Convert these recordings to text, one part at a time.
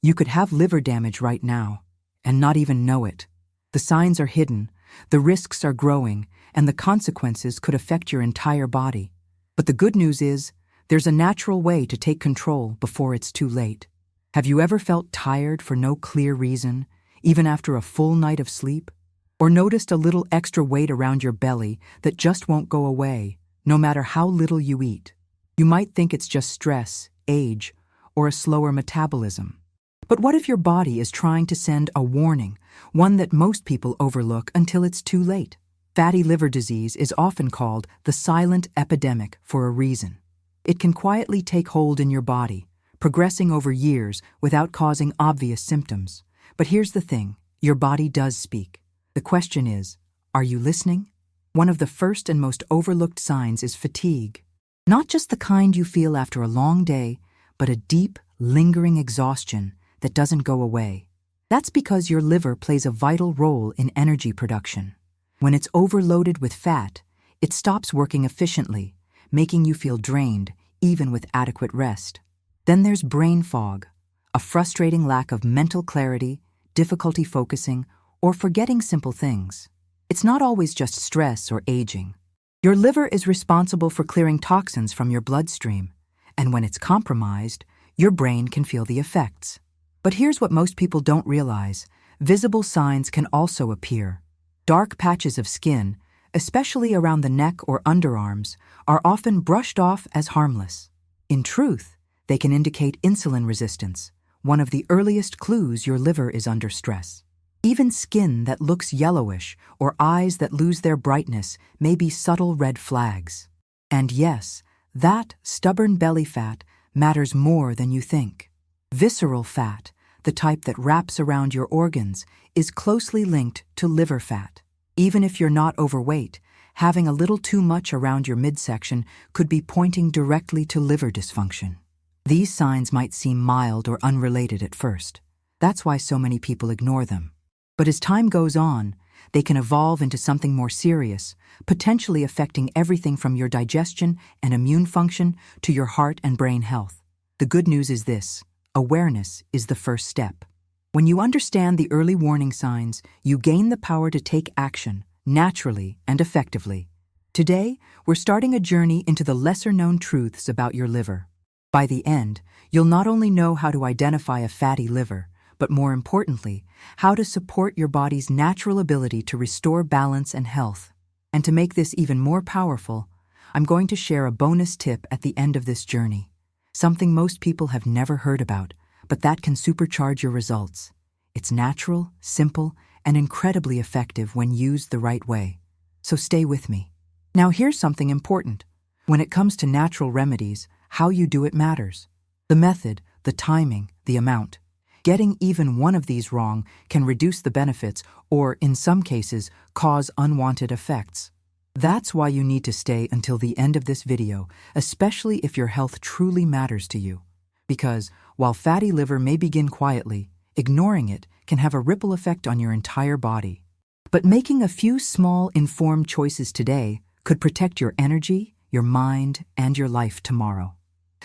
You could have liver damage right now and not even know it. The signs are hidden, the risks are growing, and the consequences could affect your entire body. But the good news is, there's a natural way to take control before it's too late. Have you ever felt tired for no clear reason, even after a full night of sleep? Or noticed a little extra weight around your belly that just won't go away, no matter how little you eat? You might think it's just stress, age, or a slower metabolism. But what if your body is trying to send a warning, one that most people overlook until it's too late? Fatty liver disease is often called the silent epidemic for a reason. It can quietly take hold in your body, progressing over years without causing obvious symptoms. But here's the thing, your body does speak. The question is, are you listening? One of the first and most overlooked signs is fatigue. Not just the kind you feel after a long day, but a deep, lingering exhaustion that doesn't go away. That's because your liver plays a vital role in energy production. When it's overloaded with fat, it stops working efficiently, making you feel drained, even with adequate rest. Then there's brain fog, a frustrating lack of mental clarity, difficulty focusing, or forgetting simple things. It's not always just stress or aging. Your liver is responsible for clearing toxins from your bloodstream, and when it's compromised, your brain can feel the effects. But here's what most people don't realize. Visible signs can also appear. Dark patches of skin, especially around the neck or underarms, are often brushed off as harmless. In truth, they can indicate insulin resistance, one of the earliest clues your liver is under stress. Even skin that looks yellowish or eyes that lose their brightness may be subtle red flags. And yes, that stubborn belly fat matters more than you think. Visceral fat, the type that wraps around your organs, is closely linked to liver fat. Even if you're not overweight, having a little too much around your midsection could be pointing directly to liver dysfunction. These signs might seem mild or unrelated at first. That's why so many people ignore them. But as time goes on, they can evolve into something more serious, potentially affecting everything from your digestion and immune function to your heart and brain health. The good news is this: awareness is the first step. When you understand the early warning signs, you gain the power to take action, naturally and effectively. Today, we're starting a journey into the lesser-known truths about your liver. By the end, you'll not only know how to identify a fatty liver, but more importantly, how to support your body's natural ability to restore balance and health. And to make this even more powerful, I'm going to share a bonus tip at the end of this journey. Something most people have never heard about, but that can supercharge your results. It's natural, simple, and incredibly effective when used the right way. So stay with me. Now here's something important. When it comes to natural remedies, how you do it matters. The method, the timing, the amount. Getting even one of these wrong can reduce the benefits or, in some cases, cause unwanted effects. That's why you need to stay until the end of this video, especially if your health truly matters to you. Because, while fatty liver may begin quietly, ignoring it can have a ripple effect on your entire body. But making a few small, informed choices today could protect your energy, your mind, and your life tomorrow.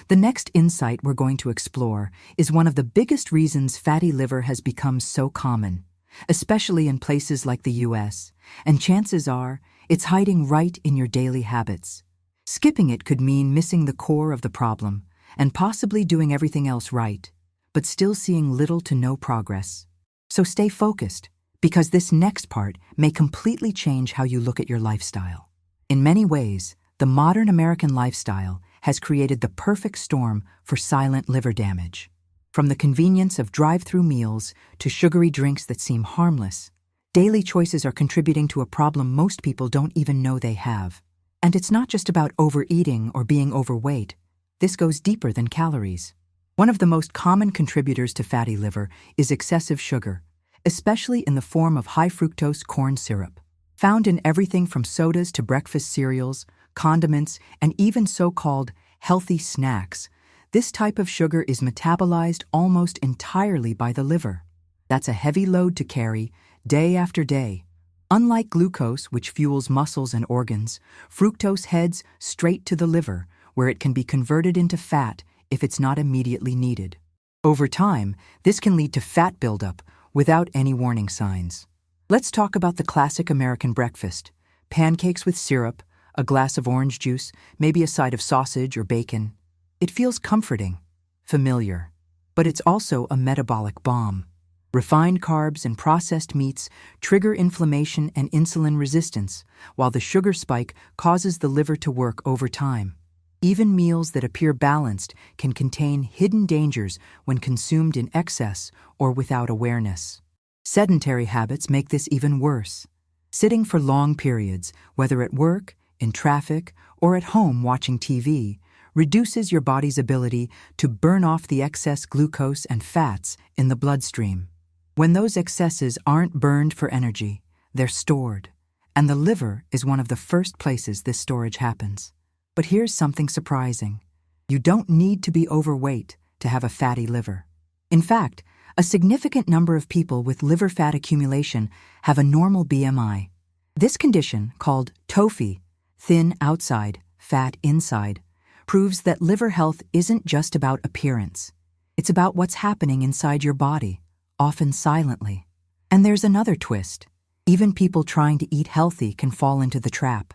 The next insight we're going to explore is one of the biggest reasons fatty liver has become so common, especially in places like the US, and chances are it's hiding right in your daily habits. Skipping it could mean missing the core of the problem and possibly doing everything else right, but still seeing little to no progress. So stay focused, because this next part may completely change how you look at your lifestyle. In many ways, the modern American lifestyle has created the perfect storm for silent liver damage. From the convenience of drive-through meals to sugary drinks that seem harmless, daily choices are contributing to a problem most people don't even know they have. And it's not just about overeating or being overweight. This goes deeper than calories. One of the most common contributors to fatty liver is excessive sugar, especially in the form of high-fructose corn syrup. Found in everything from sodas to breakfast cereals, condiments, and even so-called healthy snacks, this type of sugar is metabolized almost entirely by the liver. That's a heavy load to carry, day after day. Unlike glucose, which fuels muscles and organs, fructose heads straight to the liver, where it can be converted into fat if it's not immediately needed. Over time, this can lead to fat buildup without any warning signs. Let's talk about the classic American breakfast: pancakes with syrup, a glass of orange juice, maybe a side of sausage or bacon. It feels comforting, familiar, but it's also a metabolic bomb. Refined carbs and processed meats trigger inflammation and insulin resistance, while the sugar spike causes the liver to work overtime. Even meals that appear balanced can contain hidden dangers when consumed in excess or without awareness. Sedentary habits make this even worse. Sitting for long periods, whether at work, in traffic, or at home watching TV, reduces your body's ability to burn off the excess glucose and fats in the bloodstream. When those excesses aren't burned for energy, they're stored, and the liver is one of the first places this storage happens. But here's something surprising. You don't need to be overweight to have a fatty liver. In fact, a significant number of people with liver fat accumulation have a normal BMI. This condition, called TOFI, thin outside, fat inside, proves that liver health isn't just about appearance. It's about what's happening inside your body, often silently. And there's another twist. Even people trying to eat healthy can fall into the trap.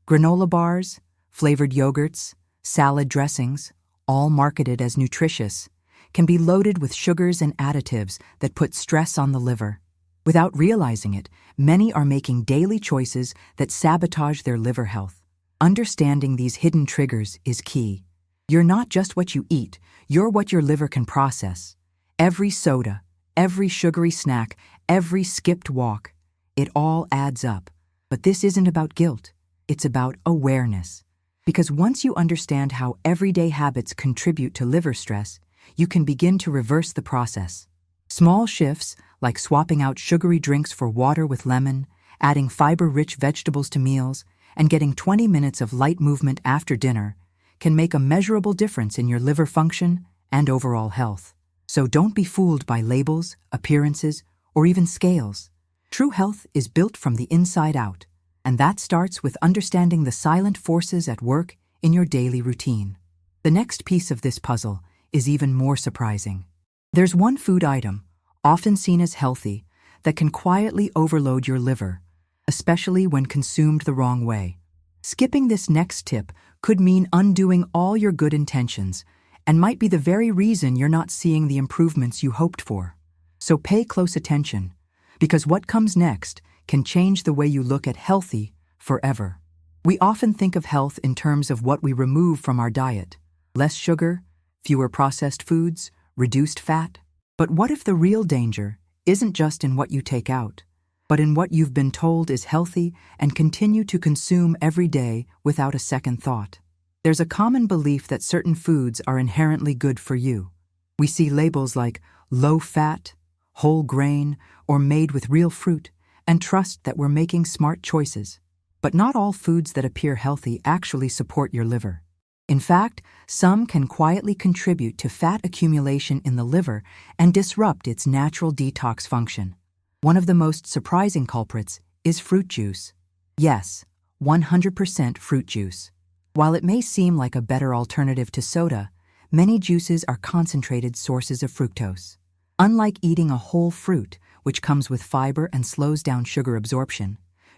Granola bars, flavored yogurts, salad dressings, all marketed as nutritious, can be loaded with sugars and additives that put stress on the liver. Without realizing it, many are making daily choices that sabotage their liver health. Understanding these hidden triggers is key. You're not just what you eat, you're what your liver can process. Every soda, every sugary snack, every skipped walk, it all adds up. But this isn't about guilt, it's about awareness. Because once you understand how everyday habits contribute to liver stress, you can begin to reverse the process. Small shifts, like swapping out sugary drinks for water with lemon, adding fiber-rich vegetables to meals, and getting 20 minutes of light movement after dinner, can make a measurable difference in your liver function and overall health. So don't be fooled by labels, appearances, or even scales. True health is built from the inside out, and that starts with understanding the silent forces at work in your daily routine. The next piece of this puzzle is even more surprising. There's one food item, often seen as healthy, that can quietly overload your liver, especially when consumed the wrong way. Skipping this next tip could mean undoing all your good intentions and might be the very reason you're not seeing the improvements you hoped for. So pay close attention, because what comes next can change the way you look at healthy forever. We often think of health in terms of what we remove from our diet: less sugar, fewer processed foods, reduced fat. But what if the real danger isn't just in what you take out, but in what you've been told is healthy and continue to consume every day without a second thought? There's a common belief that certain foods are inherently good for you. We see labels like low fat, whole grain, or made with real fruit, and trust that we're making smart choices. But not all foods that appear healthy actually support your liver. In fact, some can quietly contribute to fat accumulation in the liver and disrupt its natural detox function. One of the most surprising culprits is fruit juice. Yes, 100% fruit juice. While it may seem like a better alternative to soda, many juices are concentrated sources of fructose. Unlike eating a whole fruit, which comes with fiber and slows down sugar absorption,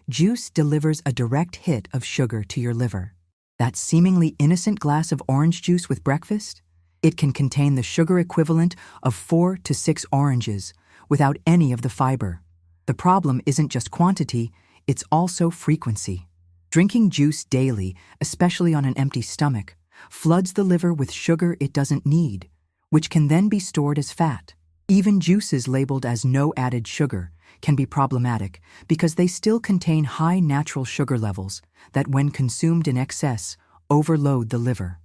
juice delivers a direct hit of sugar to your liver. That seemingly innocent glass of orange juice with breakfast? It can contain the sugar equivalent of 4 to 6 oranges without any of the fiber. The problem isn't just quantity, it's also frequency. Drinking juice daily, especially on an empty stomach, floods the liver with sugar it doesn't need, which can then be stored as fat. Even juices labeled as no added sugar can be problematic because they still contain high natural sugar levels that, when consumed in excess, overload the liver.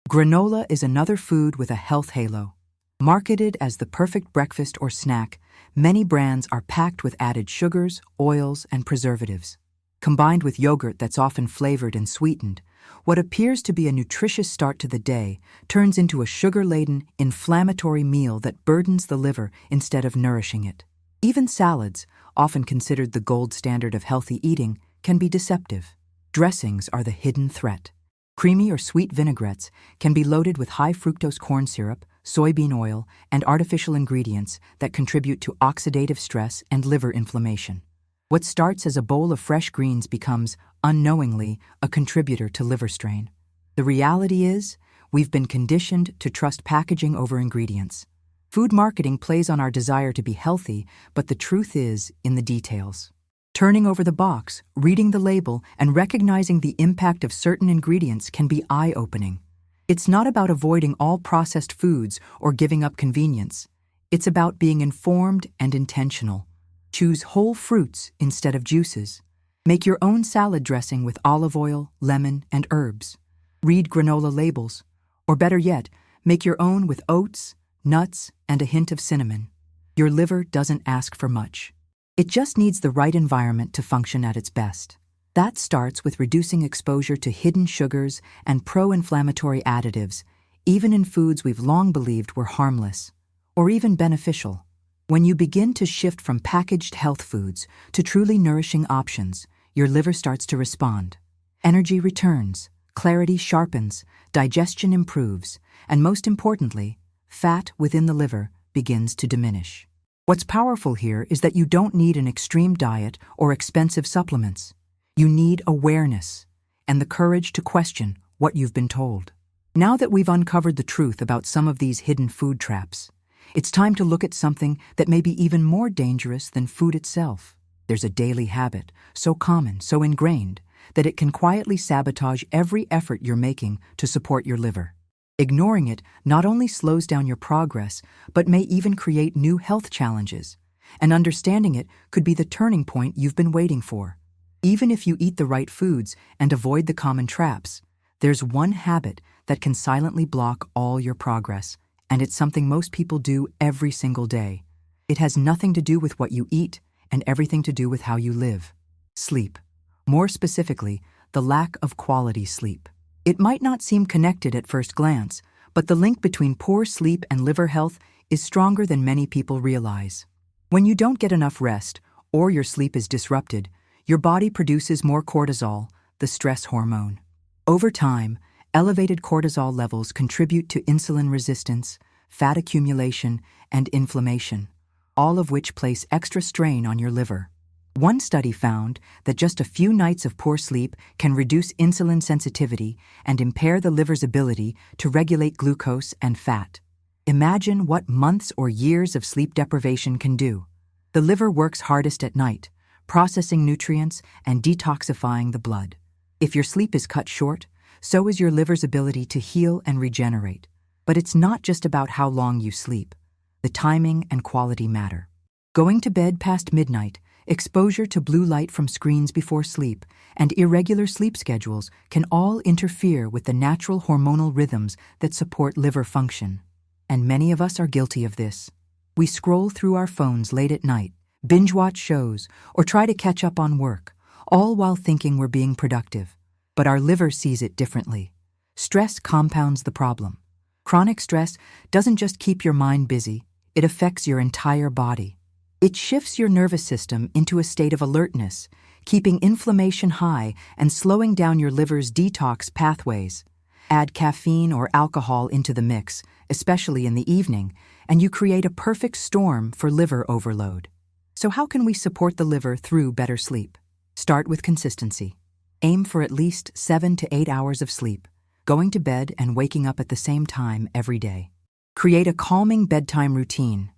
Granola is another food with a health halo. Marketed as the perfect breakfast or snack, many brands are packed with added sugars, oils, and preservatives. Combined with yogurt that's often flavored and sweetened, what appears to be a nutritious start to the day turns into a sugar-laden, inflammatory meal that burdens the liver instead of nourishing it. Even salads, often considered the gold standard of healthy eating, can be deceptive. Dressings are the hidden threat. Creamy or sweet vinaigrettes can be loaded with high-fructose corn syrup, soybean oil, and artificial ingredients that contribute to oxidative stress and liver inflammation. What starts as a bowl of fresh greens becomes, unknowingly, a contributor to liver strain. The reality is, we've been conditioned to trust packaging over ingredients. Food marketing plays on our desire to be healthy, but the truth is in the details. Turning over the box, reading the label, and recognizing the impact of certain ingredients can be eye-opening. It's not about avoiding all processed foods or giving up convenience. It's about being informed and intentional. Choose whole fruits instead of juices. Make your own salad dressing with olive oil, lemon, and herbs. Read granola labels. Or better yet, make your own with oats, nuts, and a hint of cinnamon. Your liver doesn't ask for much. It just needs the right environment to function at its best. That starts with reducing exposure to hidden sugars and pro-inflammatory additives, even in foods we've long believed were harmless, or even beneficial. When you begin to shift from packaged health foods to truly nourishing options, your liver starts to respond. Energy returns, clarity sharpens, digestion improves, and most importantly, fat within the liver begins to diminish. What's powerful here is that you don't need an extreme diet or expensive supplements. You need awareness and the courage to question what you've been told. Now that we've uncovered the truth about some of these hidden food traps, it's time to look at something that may be even more dangerous than food itself. There's a daily habit, so common, so ingrained, that it can quietly sabotage every effort you're making to support your liver. Ignoring it not only slows down your progress, but may even create new health challenges. And understanding it could be the turning point you've been waiting for. Even if you eat the right foods and avoid the common traps, there's one habit that can silently block all your progress, and it's something most people do every single day. It has nothing to do with what you eat and everything to do with how you live. Sleep. More specifically, the lack of quality sleep. It might not seem connected at first glance, but the link between poor sleep and liver health is stronger than many people realize. When you don't get enough rest, or your sleep is disrupted, your body produces more cortisol, the stress hormone. Over time, elevated cortisol levels contribute to insulin resistance, fat accumulation, and inflammation, all of which place extra strain on your liver. One study found that just a few nights of poor sleep can reduce insulin sensitivity and impair the liver's ability to regulate glucose and fat. Imagine what months or years of sleep deprivation can do. The liver works hardest at night, processing nutrients and detoxifying the blood. If your sleep is cut short, so is your liver's ability to heal and regenerate. But it's not just about how long you sleep. The timing and quality matter. Going to bed past midnight, exposure to blue light from screens before sleep, and irregular sleep schedules can all interfere with the natural hormonal rhythms that support liver function. And many of us are guilty of this. We scroll through our phones late at night, binge-watch shows, or try to catch up on work, all while thinking we're being productive. But our liver sees it differently. Stress compounds the problem. Chronic stress doesn't just keep your mind busy, it affects your entire body. It shifts your nervous system into a state of alertness, keeping inflammation high and slowing down your liver's detox pathways. Add caffeine or alcohol into the mix, especially in the evening, and you create a perfect storm for liver overload. So how can we support the liver through better sleep? Start with consistency. Aim for at least 7 to 8 hours of sleep, going to bed and waking up at the same time every day. Create a calming bedtime routine.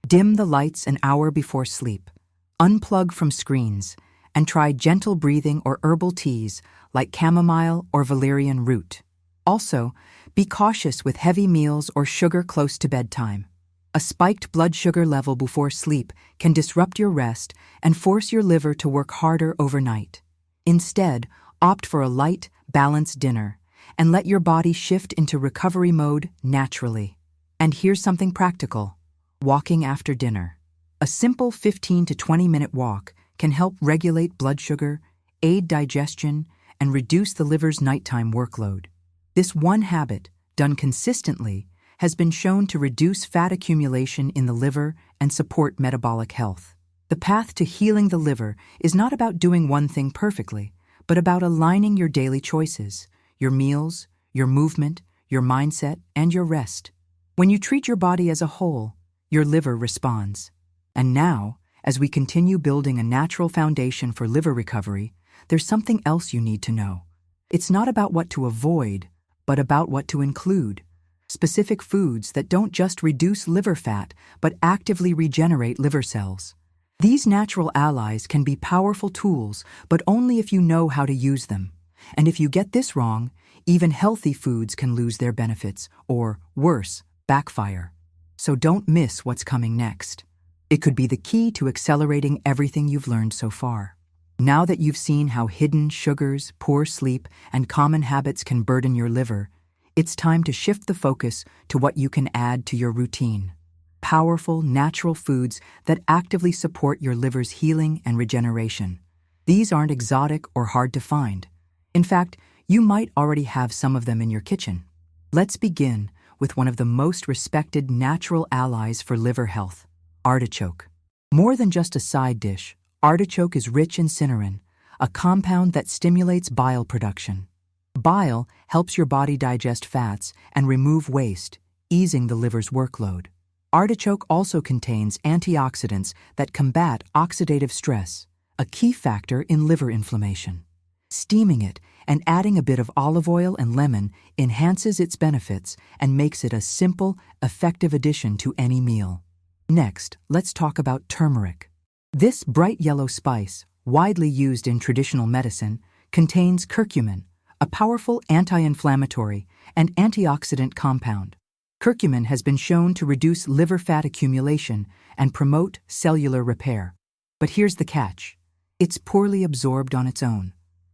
Dim the lights an hour before sleep. Unplug from screens, and try gentle breathing or herbal teas like chamomile or valerian root. Also, be cautious with heavy meals or sugar close to bedtime. A spiked blood sugar level before sleep can disrupt your rest and force your liver to work harder overnight. Instead, opt for a light, balanced dinner and let your body shift into recovery mode naturally. And here's something practical. Walking after dinner. A simple 15 to 20-minute walk can help regulate blood sugar, aid digestion, and reduce the liver's nighttime workload. This one habit, done consistently, has been shown to reduce fat accumulation in the liver and support metabolic health. The path to healing the liver is not about doing one thing perfectly, but about aligning your daily choices, your meals, your movement, your mindset, and your rest. When you treat your body as a whole, your liver responds. And now, as we continue building a natural foundation for liver recovery, there's something else you need to know. It's not about what to avoid, but about what to include. Specific foods that don't just reduce liver fat, but actively regenerate liver cells. These natural allies can be powerful tools, but only if you know how to use them. And if you get this wrong, even healthy foods can lose their benefits, or, worse, backfire. So don't miss what's coming next. It could be the key to accelerating everything you've learned so far. Now that you've seen how hidden sugars, poor sleep, and common habits can burden your liver, it's time to shift the focus to what you can add to your routine. Powerful, natural foods that actively support your liver's healing and regeneration. These aren't exotic or hard to find. In fact, you might already have some of them in your kitchen. Let's begin with one of the most respected natural allies for liver health, artichoke. More than just a side dish, artichoke is rich in cynurin, a compound that stimulates bile production. Bile helps your body digest fats and remove waste, easing the liver's workload. Artichoke also contains antioxidants that combat oxidative stress, a key factor in liver inflammation. Steaming it and adding a bit of olive oil and lemon enhances its benefits and makes it a simple, effective addition to any meal. Next, let's talk about turmeric. This bright yellow spice, widely used in traditional medicine, contains curcumin, a powerful anti-inflammatory and antioxidant compound. Curcumin has been shown to reduce liver fat accumulation and promote cellular repair. But here's the catch. It's poorly absorbed on its own.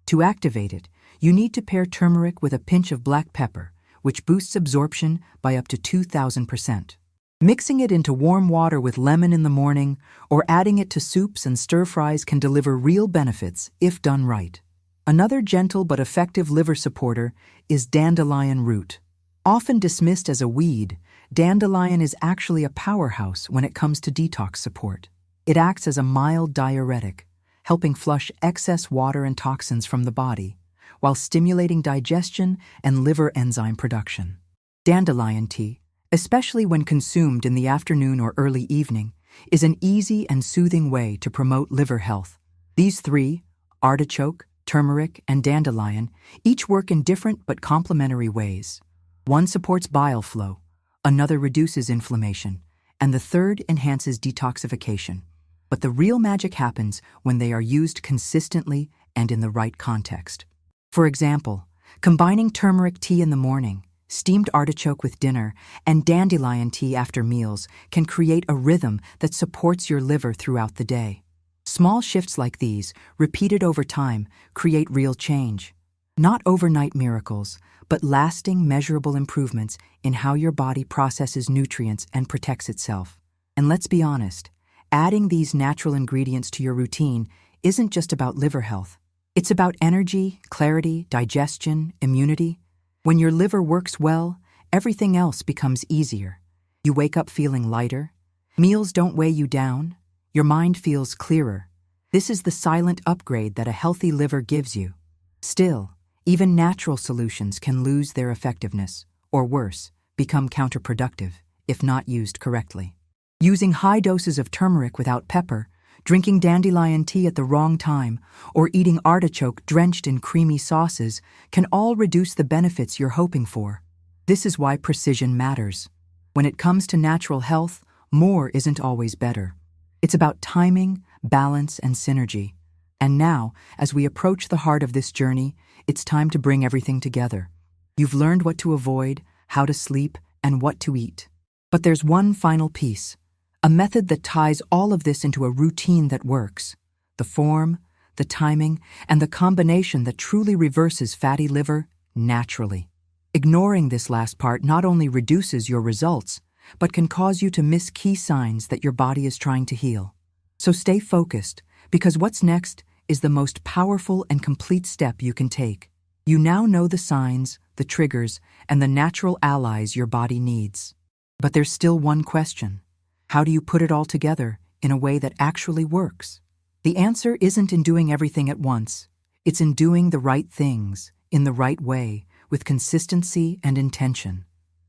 To activate it, you need to pair turmeric with a pinch of black pepper, which boosts absorption by up to 2,000%. Mixing it into warm water with lemon in the morning or adding it to soups and stir-fries can deliver real benefits if done right. Another gentle but effective liver supporter is dandelion root. Often dismissed as a weed, dandelion is actually a powerhouse when it comes to detox support. It acts as a mild diuretic, helping flush excess water and toxins from the body, while stimulating digestion and liver enzyme production. Dandelion tea, especially when consumed in the afternoon or early evening, is an easy and soothing way to promote liver health. These three, artichoke, turmeric, and dandelion, each work in different but complementary ways. One supports bile flow, another reduces inflammation, and the third enhances detoxification. But the real magic happens when they are used consistently and in the right context. For example, combining turmeric tea in the morning, steamed artichoke with dinner, and dandelion tea after meals can create a rhythm that supports your liver throughout the day. Small shifts like these, repeated over time, create real change. Not overnight miracles, but lasting, measurable improvements in how your body processes nutrients and protects itself. And let's be honest, adding these natural ingredients to your routine isn't just about liver health. It's about energy, clarity, digestion, immunity. When your liver works well, everything else becomes easier. You wake up feeling lighter. Meals don't weigh you down. Your mind feels clearer. This is the silent upgrade that a healthy liver gives you. Still, even natural solutions can lose their effectiveness, or worse, become counterproductive, if not used correctly. Using high doses of turmeric without pepper, drinking dandelion tea at the wrong time, or eating artichoke drenched in creamy sauces can all reduce the benefits you're hoping for. This is why precision matters. When it comes to natural health, more isn't always better. It's about timing, balance, and synergy. And now, as we approach the heart of this journey, it's time to bring everything together. You've learned what to avoid, how to sleep, and what to eat. But there's one final piece, a method that ties all of this into a routine that works. The form, the timing, and the combination that truly reverses fatty liver naturally. Ignoring this last part not only reduces your results, but can cause you to miss key signs that your body is trying to heal. So stay focused, because what's next is the most powerful and complete step you can take. You now know the signs, the triggers, and the natural allies your body needs. But there's still one question. How do you put it all together in a way that actually works? The answer isn't in doing everything at once. It's in doing the right things, in the right way, with consistency and intention.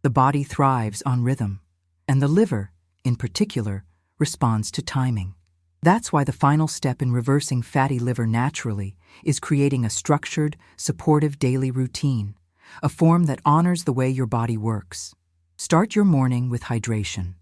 The body thrives on rhythm, and the liver, in particular, responds to timing. That's why the final step in reversing fatty liver naturally is creating a structured, supportive daily routine, a form that honors the way your body works. Start your morning with hydration.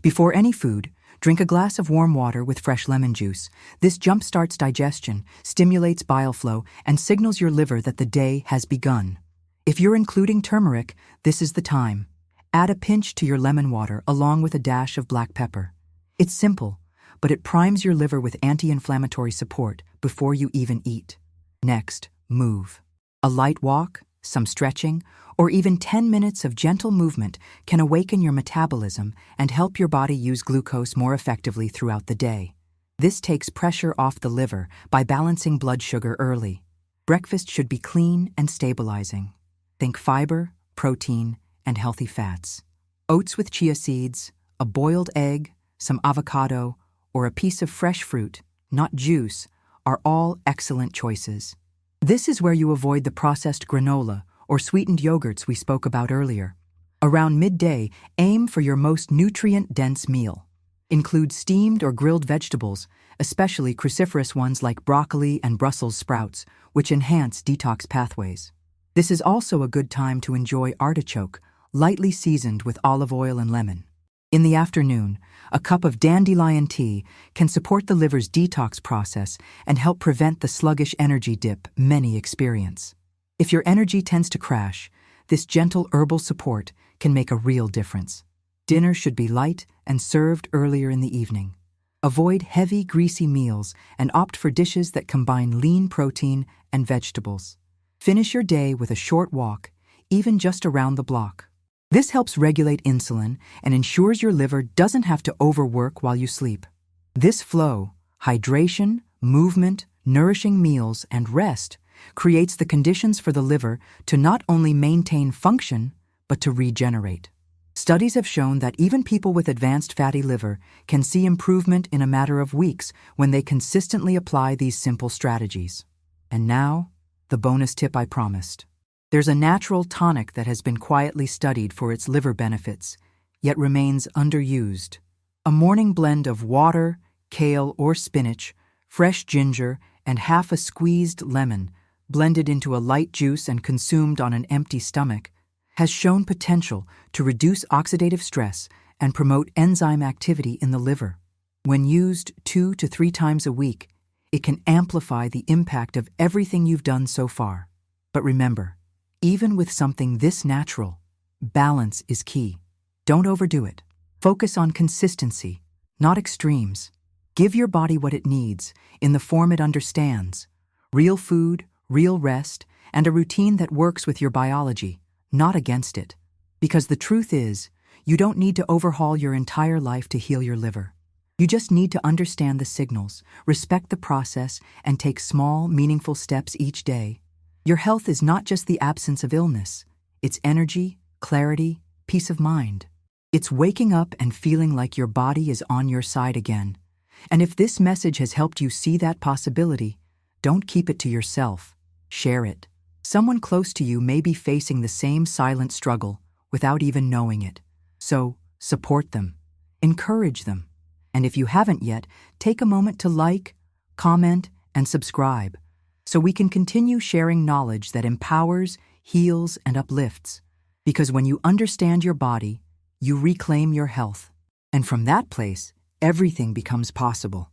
Before any food, drink a glass of warm water with fresh lemon juice. This jumpstarts digestion, stimulates bile flow, and signals your liver that the day has begun. If you're including turmeric, this is the time. Add a pinch to your lemon water along with a dash of black pepper. It's simple, but it primes your liver with anti-inflammatory support before you even eat. Next, move. A light walk, some stretching, or even 10 minutes of gentle movement can awaken your metabolism and help your body use glucose more effectively throughout the day. This takes pressure off the liver by balancing blood sugar early. Breakfast should be clean and stabilizing. Think fiber, protein, and healthy fats. Oats with chia seeds, a boiled egg, some avocado, or a piece of fresh fruit, not juice, are all excellent choices. This is where you avoid the processed granola or sweetened yogurts we spoke about earlier. Around midday, aim for your most nutrient-dense meal. Include steamed or grilled vegetables, especially cruciferous ones like broccoli and Brussels sprouts, which enhance detox pathways. This is also a good time to enjoy artichoke, lightly seasoned with olive oil and lemon. In the afternoon, a cup of dandelion tea can support the liver's detox process and help prevent the sluggish energy dip many experience. If your energy tends to crash, this gentle herbal support can make a real difference. Dinner should be light and served earlier in the evening. Avoid heavy, greasy meals and opt for dishes that combine lean protein and vegetables. Finish your day with a short walk, even just around the block. This helps regulate insulin and ensures your liver doesn't have to overwork while you sleep. This flow, hydration, movement, nourishing meals, and rest creates the conditions for the liver to not only maintain function, but to regenerate. Studies have shown that even people with advanced fatty liver can see improvement in a matter of weeks when they consistently apply these simple strategies. And now, the bonus tip I promised. There's a natural tonic that has been quietly studied for its liver benefits, yet remains underused. A morning blend of water, kale or spinach, fresh ginger, and half a squeezed lemon, blended into a light juice and consumed on an empty stomach, has shown potential to reduce oxidative stress and promote enzyme activity in the liver. When used 2 to 3 times a week, it can amplify the impact of everything you've done so far. But remember, even with something this natural, balance is key. Don't overdo it. Focus on consistency, not extremes. Give your body what it needs, in the form it understands. Real food, real rest, and a routine that works with your biology, not against it. Because the truth is, you don't need to overhaul your entire life to heal your liver. You just need to understand the signals, respect the process, and take small, meaningful steps each day. Your health is not just the absence of illness. It's energy, clarity, peace of mind. It's waking up and feeling like your body is on your side again. And if this message has helped you see that possibility, don't keep it to yourself. Share it. Someone close to you may be facing the same silent struggle without even knowing it. So, support them. Encourage them. And if you haven't yet, take a moment to like, comment, and subscribe, so we can continue sharing knowledge that empowers, heals, and uplifts. Because when you understand your body, you reclaim your health. And from that place, everything becomes possible.